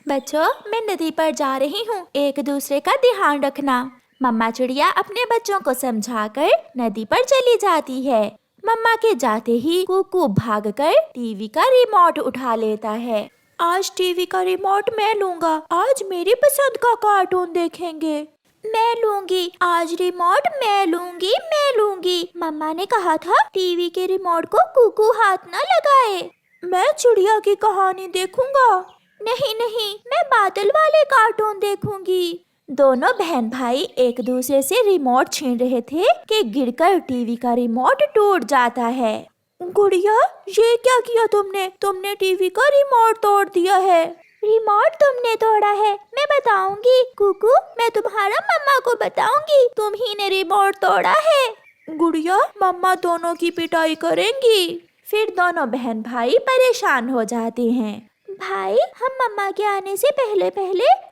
बच्चों, मैं नदी पर जा रही हूँ, एक दूसरे का ध्यान रखना। मम्मा चिड़िया अपने बच्चों को समझाकर नदी पर चली जाती है। मम्मा के जाते ही कुकू भागकर टीवी का रिमोट उठा लेता है। आज टीवी का रिमोट मैं लूँगा, आज मेरी पसंद का कार्टून देखेंगे। मैं लूँगी, आज रिमोट मैं लूँगी। मम्मा ने कहा था टीवी के रिमोट को कुकू हाथ न लगाए। मैं चिड़िया की कहानी देखूंगा। नहीं, मैं बादल वाले कार्टून देखूंगी। दोनों बहन भाई एक दूसरे से रिमोट छीन रहे थे कि गिरकर टीवी का रिमोट टूट जाता है। गुड़िया, ये क्या किया तुमने टीवी का रिमोट तोड़ दिया है। रिमोट तुमने तोड़ा है, मैं बताऊंगी कुकू, मैं तुम्हारा मम्मा को बताऊंगी, तुम ही ने रिमोट तोड़ा है। गुड़िया, मम्मा दोनों की पिटाई करेंगी। फिर दोनों बहन भाई परेशान हो जाते हैं। भाई, हम मम्मा के आने से पहले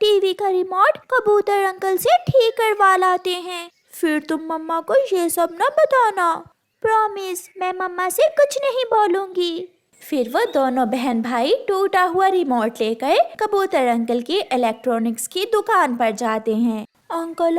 टीवी का रिमोट कबूतर अंकल से ठीक करवा लाते हैं। फिर तुम मम्मा को ये सब न बताना। प्रॉमिस, मैं मम्मा से कुछ नहीं बोलूंगी। फिर वो दोनों बहन भाई टूटा हुआ रिमोट लेकर कबूतर अंकल की इलेक्ट्रॉनिक्स की दुकान पर जाते हैं। अंकल,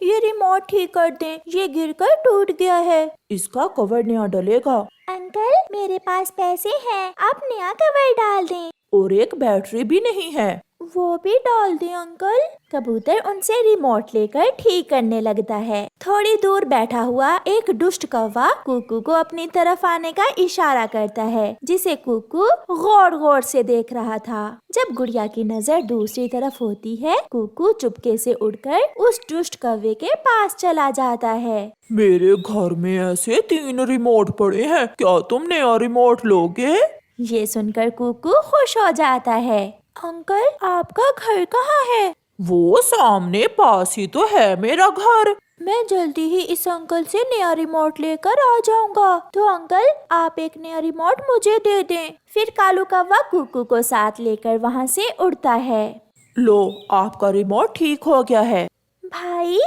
ये रिमोट ठीक कर दें, ये गिरकर टूट गया है। इसका कवर नया डलेगा। अंकल, मेरे पास पैसे हैं, आप नया कवर डाल दें। और एक बैटरी भी नहीं है, वो भी डाल दें अंकल। कबूतर उनसे रिमोट लेकर ठीक करने लगता है। थोड़ी दूर बैठा हुआ एक दुष्ट कौवा कुकू को अपनी तरफ आने का इशारा करता है, जिसे कुकू गौर से देख रहा था। जब गुड़िया की नजर दूसरी तरफ होती है, कुकू चुपके से उड़कर उस दुष्ट कौवे के पास चला जाता है। मेरे घर में ऐसे 3 रिमोट पड़े हैं, क्या तुम नया रिमोट लोगे? ये सुनकर कुकू खुश हो जाता है। अंकल, आपका घर कहाँ है? वो सामने पास ही तो है मेरा घर। मैं जल्दी ही इस अंकल से नया रिमोट लेकर आ जाऊंगा। तो अंकल, आप एक नया रिमोट मुझे दे दें। फिर कालू कौवा कुकू को साथ लेकर वहाँ से उड़ता है। लो, आपका रिमोट ठीक हो गया है। भाई,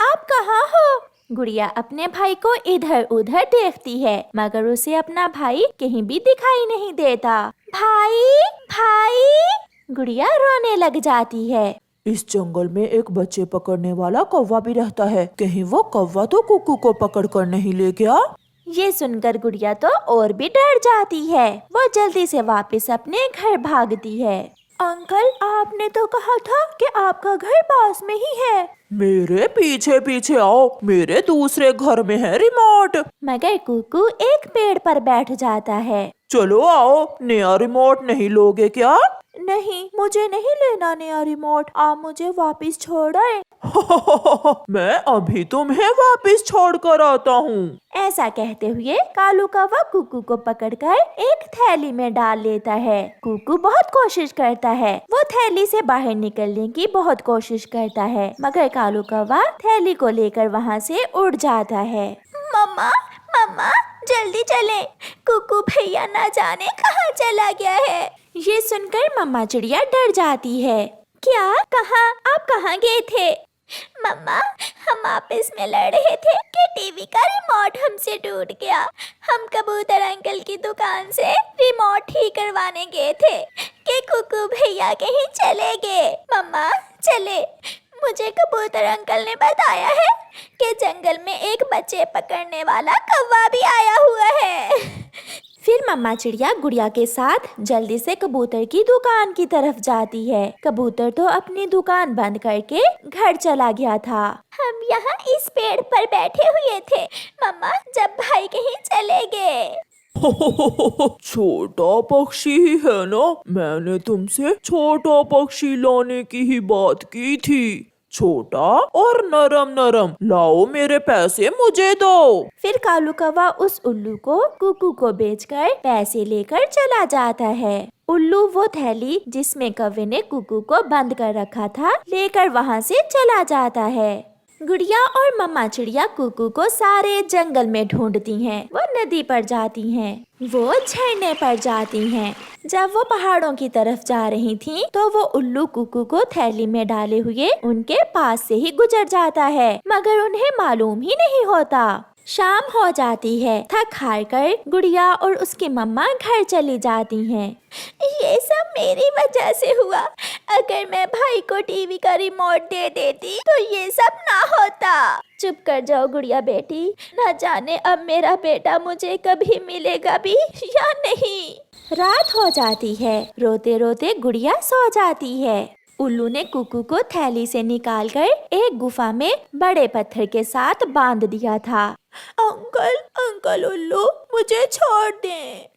आप कहाँ हो? गुड़िया अपने भाई को इधर उधर देखती है, मगर उसे अपना भाई कहीं भी दिखाई नहीं देता। भाई, गुड़िया रोने लग जाती है। इस जंगल में एक बच्चे पकड़ने वाला कौवा भी रहता है, कहीं वो कौवा तो कुकू को पकड़ कर नहीं ले गया? ये सुनकर गुड़िया तो और भी डर जाती है। वो जल्दी से वापस अपने घर भागती है। अंकल, आपने तो कहा था कि आपका घर पास में ही है। मेरे पीछे पीछे आओ, मेरे दूसरे घर में है रिमोट। मगर कुकू एक पेड़ पर बैठ जाता है। चलो आओ, नया रिमोट नहीं लोगे क्या? नहीं, मुझे नहीं लेना नया रिमोट, आप मुझे वापस छोड़ आए। मैं अभी तुम्हें वापस छोड़ कर आता हूँ। ऐसा कहते हुए कालू कौवा कुकू को पकड़कर एक थैली में डाल लेता है। कुकू बहुत कोशिश करता है, वो थैली से बाहर निकलने की बहुत कोशिश करता है, मगर कालू कौवा थैली को लेकर वहाँ से उड़ जाता है। मम्मा, जल्दी चले, कुकू भैया ना जाने कहाँ चला गया है। ये सुनकर मम्मा चिड़िया डर जाती है। क्या? कहाँ? आप कहाँ गए थे? मम्मा, हम आपस में लड़ रहे थे कि टीवी का रिमोट हमसे टूट गया। हम कबूतर अंकल की दुकान से रिमोट ठीक करवाने गए थे कि कुकू भैया कहीं चले गए। मम्मा, चले, मुझे कबूतर अंकल ने बताया है कि जंगल में एक बच्चे पकड़ने वाला कौवा भी आया हुआ है। फिर मम्मा चिड़िया गुड़िया के साथ जल्दी से कबूतर की दुकान की तरफ जाती है। कबूतर तो अपनी दुकान बंद करके घर चला गया था। हम यहाँ इस पेड़ पर बैठे हुए थे मम्मा, जब भाई कहीं चले गए। छोटा पक्षी ही है ना, मैंने तुमसे छोटा पक्षी लाने की ही बात की थी। छोटा और नरम, लाओ मेरे पैसे मुझे दो। फिर कालू कौवा उस उल्लू को कुकू को बेचकर पैसे लेकर चला जाता है। उल्लू वो थैली जिसमें कौवे ने कुकू को बंद कर रखा था लेकर वहाँ से चला जाता है। गुड़िया और मम्मा चिड़िया कुकू को सारे जंगल में ढूंढती हैं। वो नदी पर जाती हैं, वो झरने पर जाती हैं। जब वो पहाड़ों की तरफ जा रही थीं, तो वो उल्लू कुकू को थैली में डाले हुए उनके पास से ही गुजर जाता है, मगर उन्हें मालूम ही नहीं होता। शाम हो जाती है। थक हार कर गुड़िया और उसकी मम्मा घर चली जाती हैं। ये सब मेरी वजह से हुआ। अगर मैं भाई को टीवी का रिमोट दे देती तो ये सब ना होता। चुप कर जाओ गुड़िया बेटी, न जाने अब मेरा बेटा मुझे कभी मिलेगा भी या नहीं। रात हो जाती है। रोते रोते गुड़िया सो जाती है। उल्लू ने कुकू को थैली से निकालकर एक गुफा में बड़े पत्थर के साथ बांध दिया था। अंकल अंकल उल्लू, मुझे छोड़ दें।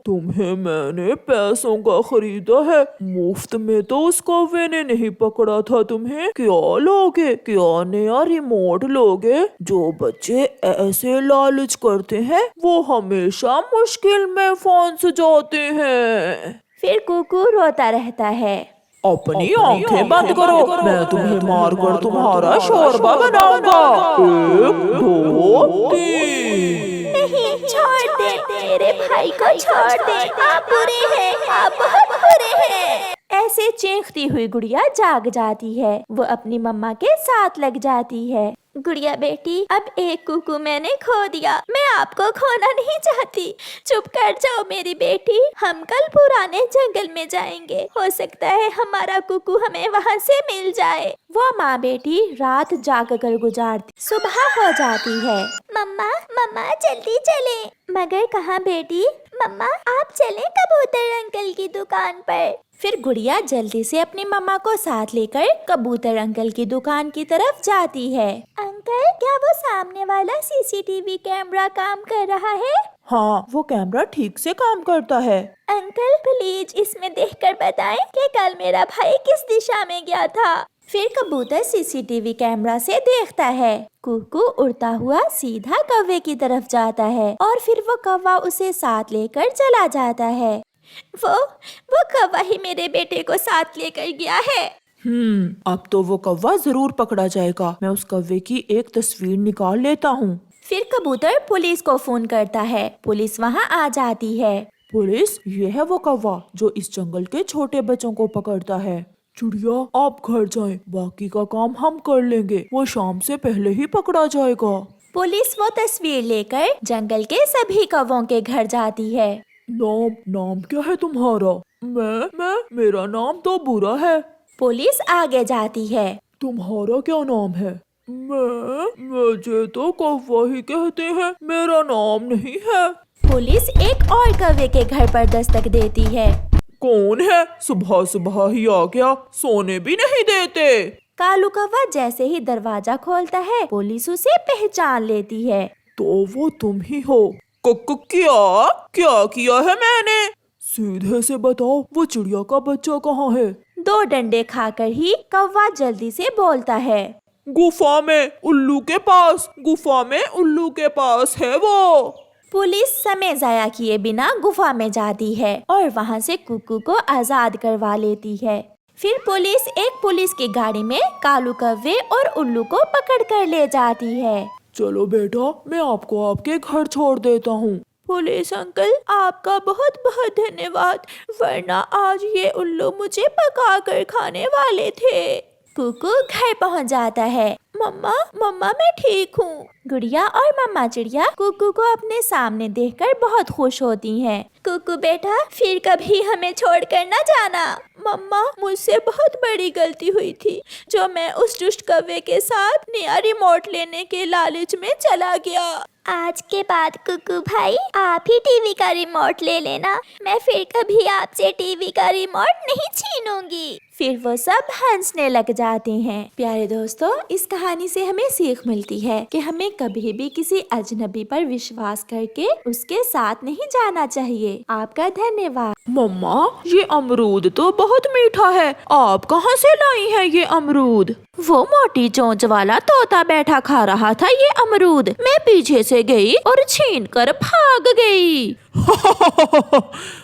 तुम्हें मैंने पैसों का खरीदा है, मुफ्त में तो उस कौवे ने नहीं पकड़ा था तुम्हें। क्या लोगे? क्या नया रिमोट लोगे? जो बच्चे ऐसे लालच करते हैं वो हमेशा मुश्किल में फंस जाते हैं। फिर कुकू रोता रहता है। अपनी आंखें बंद करो, मैं तुम्हें मारकर तुम्हारा शोरबा बनाऊंगा। 1 2 3। नहीं, छोड़ दे, मेरे भाई को छोड़ दे। आप बुरे हैं, आप बहुत बुरे हैं। ऐसे चीखती हुई गुड़िया जाग जाती है। वो अपनी मम्मा के साथ लग जाती है। गुड़िया बेटी, अब एक कुकू मैंने खो दिया, मैं आपको खोना नहीं चाहती। चुप कर जाओ मेरी बेटी, हम कल पुराने जंगल में जाएंगे। हो सकता है हमारा कुकू हमें वहाँ से मिल जाए। वो माँ बेटी रात जाग कर गुजारती। सुबह हो जाती है। मम्मा मम्मा जल्दी चले। मगर कहाँ बेटी? मम्मा आप चले कबूतर अंकल की दुकान पर। फिर गुड़िया जल्दी से अपनी मम्मा को साथ लेकर कबूतर अंकल की दुकान की तरफ जाती है। अंकल, क्या वो सामने वाला सीसीटीवी कैमरा काम कर रहा है? हाँ, वो कैमरा ठीक से काम करता है। अंकल प्लीज इसमें देखकर बताएं कि कल मेरा भाई किस दिशा में गया था। फिर कबूतर सीसीटीवी कैमरा से देखता है। कुकू उड़ता हुआ सीधा कौवे की तरफ जाता है और फिर वो कौवा उसे साथ लेकर चला जाता है। वो कौवा ही मेरे बेटे को साथ लेकर गया है। अब तो वो कौवा जरूर पकड़ा जाएगा। मैं उस कौवे की एक तस्वीर निकाल लेता हूँ। फिर कबूतर पुलिस को फोन करता है। पुलिस वहाँ आ जाती है। पुलिस, ये है वो कौवा जो इस जंगल के छोटे बच्चों को पकड़ता है। चिड़िया, आप घर जाएं, बाकी का काम हम कर लेंगे। वो शाम से पहले ही पकड़ा जाएगा। पुलिस वो तस्वीर लेकर जंगल के सभी कौवों के घर जाती है। नाम क्या है तुम्हारा? मेरा नाम तो बुरा है। पुलिस आगे जाती है। तुम्हारा क्या नाम है? मुझे तो कौवा ही कहते हैं, मेरा नाम नहीं है। पुलिस एक और कौवे के घर पर दस्तक देती है। कौन है? सुबह सुबह ही आ गया, सोने भी नहीं देते। कालू कौवा जैसे ही दरवाजा खोलता है, पुलिस उसे पहचान लेती है। तो वो तुम ही हो। क्या किया है मैंने? सीधे से बताओ, वो चिड़िया का बच्चा कहाँ है? 2 डंडे खाकर ही कौवा जल्दी से बोलता है। गुफा में उल्लू के पास, गुफा में उल्लू के पास है वो। पुलिस समय जाया किए बिना गुफा में जाती है और वहाँ से कुकू को आजाद करवा लेती है। फिर पुलिस एक पुलिस की गाड़ी में कालू कौवे और उल्लू को पकड़ कर ले जाती है। चलो बेटा, मैं आपको आपके घर छोड़ देता हूँ। पुलिस अंकल, आपका बहुत बहुत धन्यवाद, वरना आज ये उल्लू मुझे पका कर खाने वाले थे। कुकू घर पहुंच जाता है। मम्मा मैं ठीक हूँ। गुड़िया और मम्मा चिड़िया कुकू को अपने सामने देखकर बहुत खुश होती हैं। कुकू बेटा, फिर कभी हमें छोड़कर न जाना। मम्मा, मुझसे बहुत बड़ी गलती हुई थी जो मैं उस दुष्ट कौवे के साथ नया रिमोट लेने के लालच में चला गया। आज के बाद कुकू भाई, आप ही टीवी का रिमोट ले लेना। मैं फिर कभी आपसे टीवी का रिमोट नहीं छीनूंगी। फिर वो सब हंसने लग जाते हैं। प्यारे दोस्तों, इस कहानी से हमें सीख मिलती है कि हमें कभी भी किसी अजनबी पर विश्वास करके उसके साथ नहीं जाना चाहिए। आपका धन्यवाद। मम्मा, ये अमरूद तो बहुत मीठा है, आप कहाँ से लाई हैं ये अमरूद? वो मोटी चोंच वाला तोता बैठा खा रहा था ये अमरूद। मैं पीछे से गई और छीन कर भाग गई।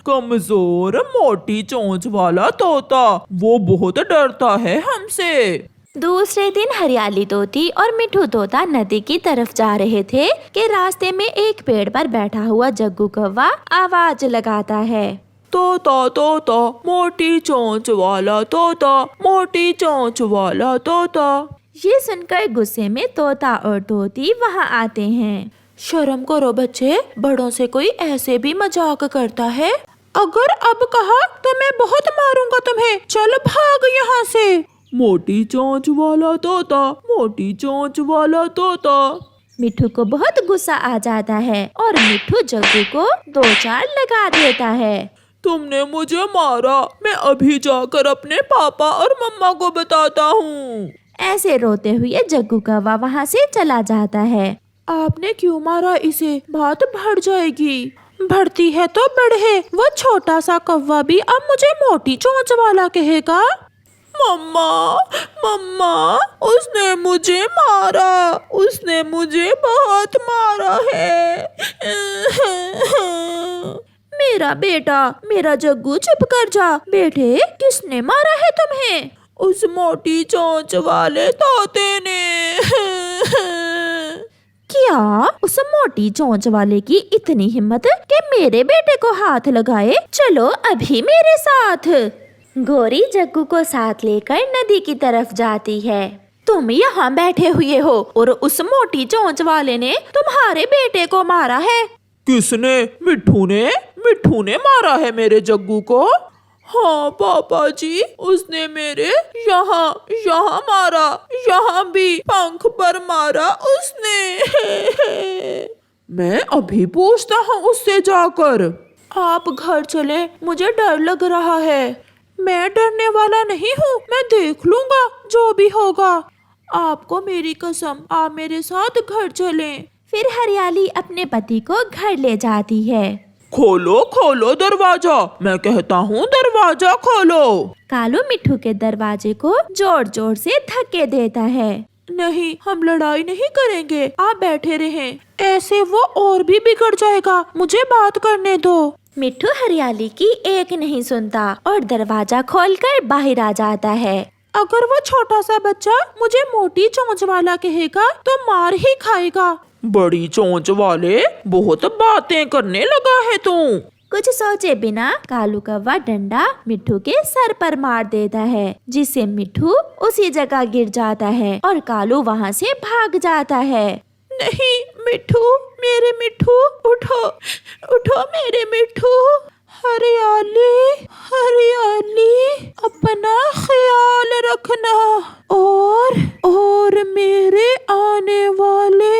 कमजोर मोटी चोंच वाला तोता, वो बहुत डरता है हमसे। दूसरे दिन हरियाली तोती और मिठू तोता नदी की तरफ जा रहे थे कि रास्ते में एक पेड़ पर बैठा हुआ जग्गू कौवा आवाज लगाता है। तोता तोता, मोटी चोंच वाला तोता, मोटी चोंच वाला तोता। ये सुनकर गुस्से में तोता और तोती वहाँ आते हैं। शर्म करो बच्चे, बड़ों से कोई ऐसे भी मजाक करता है? अगर अब कहा तो मैं बहुत मारूंगा तुम्हें, चलो भाग यहाँ से। मोटी चोंच वाला तोता, मोटी चोंच वाला तोता। मिट्ठू को बहुत गुस्सा आ जाता है और मिट्ठू जग्गू को 2-4 लगा देता है। तुमने मुझे मारा, मैं अभी जाकर अपने पापा और मम्मा को बताता हूँ। ऐसे रोते हुए जग्गू कौवा वहाँ से चला जाता है। आपने क्यों मारा इसे? बात बढ़ जाएगी। बढ़ती है तो बढ़े, वो छोटा सा कौवा भी अब मुझे मोटी चोंच वाला कहेगा। मम्मा, मम्मा, उसने मुझे मारा, उसने मुझे बहुत मारा है। मेरा बेटा, मेरा जग्गू, चुप कर जा। बेटे, किसने मारा है तुम्हें? उस मोटी चोंच वाले तोते ने। क्या उस मोटी चोंच वाले की इतनी हिम्मत कि मेरे बेटे को हाथ लगाए? चलो अभी मेरे साथ। गोरी जग्गू को साथ लेकर नदी की तरफ जाती है। तुम यहाँ बैठे हुए हो और उस मोटी चोंच वाले ने तुम्हारे बेटे को मारा है। किसने? मिट्ठू ने? मिट्ठू ने मारा है मेरे जग्गू को? हाँ पापा जी, उसने मेरे यहाँ मारा, यहाँ भी पंख पर मारा उसने। मैं अभी पूछता हूँ उससे जाकर। आप घर चले, मुझे डर लग रहा है। मैं डरने वाला नहीं हूँ, मैं देख लूंगा जो भी होगा। आपको मेरी कसम, आप मेरे साथ घर चलें। फिर हरियाली अपने पति को घर ले जाती है। खोलो खोलो दरवाजा, मैं कहता हूँ दरवाजा खोलो। कालू मिट्ठू के दरवाजे को जोर जोर से धक्के देता है। नहीं, हम लड़ाई नहीं करेंगे, आप बैठे रहें। ऐसे वो और भी बिगड़ जाएगा, मुझे बात करने दो। मिट्ठू हरियाली की एक नहीं सुनता और दरवाजा खोलकर बाहर आ जाता है। अगर वो छोटा सा बच्चा मुझे मोटी चोंच वाला कहेगा तो मार ही खाएगा। बड़ी चोंच वाले, बहुत बातें करने लगा है तू। कुछ सोचे बिना कालू कौवा डंडा मिट्ठू के सर पर मार देता है, जिससे मिट्ठू उसी जगह गिर जाता है और कालू वहाँ से भाग जाता है। नहीं मिट्ठू, मेरे मिट्ठू, उठो उठो मेरे मिट्ठू। हरियाली, हरियाली, अपना ख्याल रखना और मेरे आने वाले।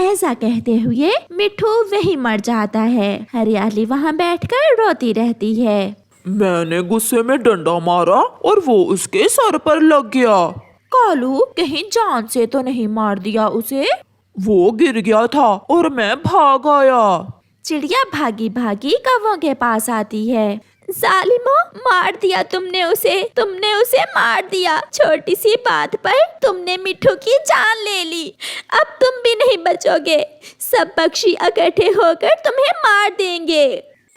ऐसा कहते हुए मिट्ठू वहीं मर जाता है। हरियाली वहाँ बैठकर रोती रहती है। मैंने गुस्से में डंडा मारा और वो उसके सर पर लग गया। कालू, कहीं जान से तो नहीं मार दिया उसे? वो गिर गया था और मैं भाग आया। चिड़िया भागी भागी कौवों के पास आती है। जालिमो, मार दिया तुमने उसे मार दिया। छोटी सी बात पर तुमने मिट्ठू की जान ले ली। अब तुम भी नहीं बचोगे। सब पक्षी इकट्ठे होकर तुम्हें मार देंगे।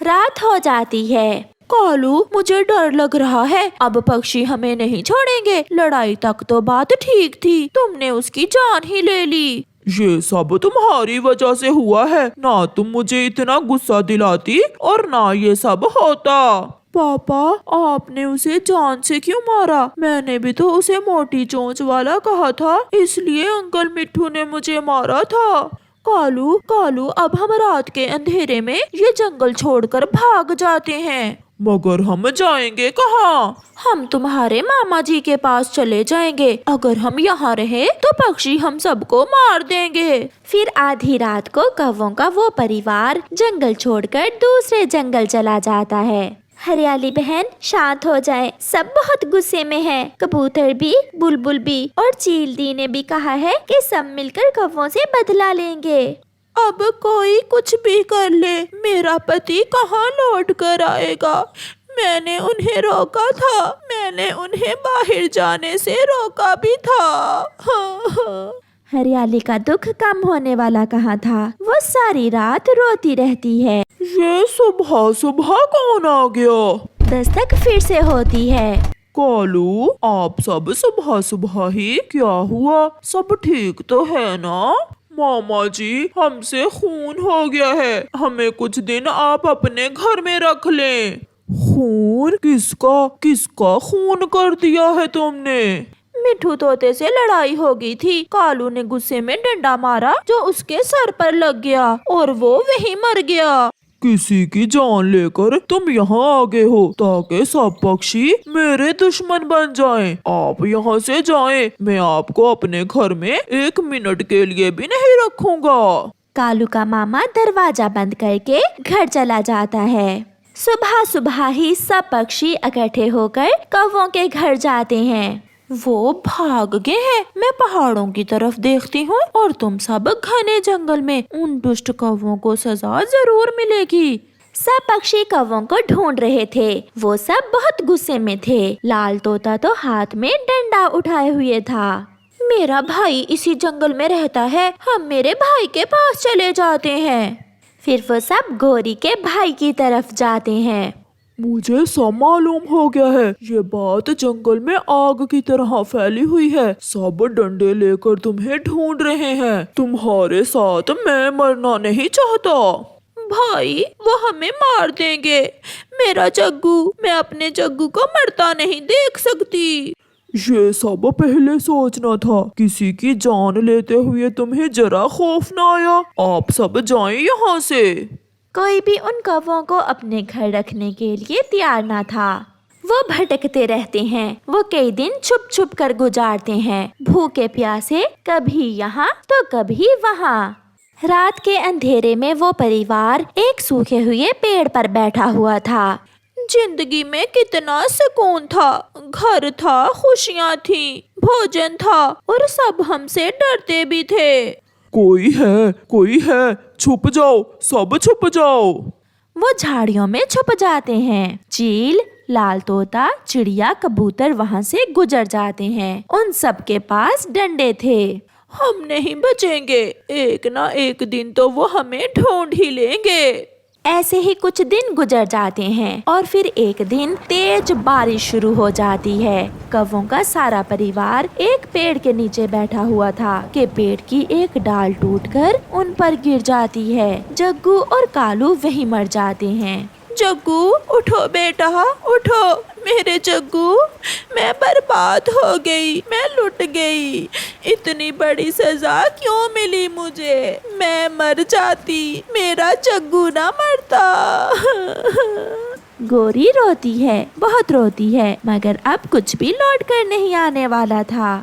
रात हो जाती है। कालू, मुझे डर लग रहा है, अब पक्षी हमें नहीं छोड़ेंगे। लड़ाई तक तो बात ठीक थी, तुमने उसकी जान ही ले ली। ये सब तुम्हारी वजह से हुआ है, ना तुम मुझे इतना गुस्सा दिलाती और ना ये सब होता। पापा, आपने उसे जान से क्यों मारा? मैंने भी तो उसे मोटी चोंच वाला कहा था, इसलिए अंकल मिट्ठू ने मुझे मारा था। कालू, कालू, अब हम रात के अंधेरे में ये जंगल छोड़कर भाग जाते हैं। मगर हम जाएंगे कहाँ? हम तुम्हारे मामा जी के पास चले जाएंगे। अगर हम यहाँ रहे तो पक्षी हम सबको मार देंगे। फिर आधी रात को कौवों का वो परिवार जंगल छोड़कर दूसरे जंगल चला जाता है। हरियाली बहन, शांत हो जाए, सब बहुत गुस्से में है। कबूतर भी, बुलबुल भी और चील दी ने भी कहा है कि सब मिलकर कौवों से बदला लेंगे। अब कोई कुछ भी कर ले, मेरा पति कहाँ लौट कर आएगा? मैंने उन्हें रोका था, मैंने उन्हें बाहर जाने से रोका भी था। हरियाली का दुख कम होने वाला कहाँ था। वो सारी रात रोती रहती है। ये सुबह सुबह कौन आ गया? दस्तक फिर से होती है। कालू, आप सब सुबह सुबह ही, क्या हुआ? सब ठीक तो है ना? मामा जी, हमसे खून हो गया है, हमें कुछ दिन आप अपने घर में रख लें। खून? किसका खून कर दिया है तुमने? मिठू तोते से लड़ाई हो गई थी। कालू ने गुस्से में डंडा मारा जो उसके सर पर लग गया और वो वहीं मर गया। किसी की जान लेकर तुम यहाँ आ गए हो ताकि सब पक्षी मेरे दुश्मन बन जाएं। आप यहाँ से जाएं। मैं आपको अपने घर में 1 मिनट के लिए भी नहीं रखूंगा। कालू का मामा दरवाजा बंद करके घर चला जाता है। सुबह सुबह ही सब पक्षी इकट्ठे होकर कौवों के घर जाते हैं। वो भाग गए हैं। मैं पहाड़ों की तरफ देखती हूँ और तुम सब घने जंगल में। उन दुष्ट कौवों को सजा जरूर मिलेगी। सब पक्षी कौवों को ढूंढ रहे थे। वो सब बहुत गुस्से में थे। लाल तोता तो हाथ में डंडा उठाए हुए था। मेरा भाई इसी जंगल में रहता है, हम मेरे भाई के पास चले जाते हैं। फिर वो सब गोरी के भाई की तरफ जाते हैं। मुझे सब मालूम हो गया है। ये बात जंगल में आग की तरह फैली हुई है। सब डंडे लेकर तुम्हें ढूंढ रहे हैं। तुम्हारे साथ मैं मरना नहीं चाहता। भाई वो हमें मार देंगे। मेरा जग्गू, मैं अपने जग्गू को मरता नहीं देख सकती। ये सब पहले सोचना था। किसी की जान लेते हुए तुम्हें जरा खौफ न आया। आप सब जाएं यहाँ से। कोई भी उन कौवों को अपने घर रखने के लिए तैयार न था। वो भटकते रहते हैं। वो कई दिन छुप छुप कर गुजारते हैं, भूखे प्यासे, कभी यहाँ तो कभी वहाँ। रात के अंधेरे में वो परिवार एक सूखे हुए पेड़ पर बैठा हुआ था। जिंदगी में कितना सुकून था। घर था, खुशियाँ थी, भोजन था और सब हमसे डरते भी थे। कोई है, छुप जाओ, सब छुप जाओ। वो झाड़ियों में छुप जाते हैं। चील, लाल तोता, चिड़िया, कबूतर वहाँ से गुजर जाते हैं। उन सब के पास डंडे थे। हम नहीं बचेंगे, एक ना एक दिन तो वो हमें ढूंढ ही लेंगे। ऐसे ही कुछ दिन गुजर जाते हैं और फिर एक दिन तेज बारिश शुरू हो जाती है। कौवों का सारा परिवार एक पेड़ के नीचे बैठा हुआ था कि पेड़ की एक डाल टूटकर उन पर गिर जाती है। जग्गू और कालू वहीं मर जाते हैं। जग्गू उठो बेटा, उठो मेरे जग्गू, मैं बर्बाद हो गई, मैं लुट गई। इतनी बड़ी सजा क्यों मिली मुझे? मैं मर जाती, मेरा जग्गू ना मरता। गोरी रोती है, बहुत रोती है, मगर अब कुछ भी लौट कर नहीं आने वाला था।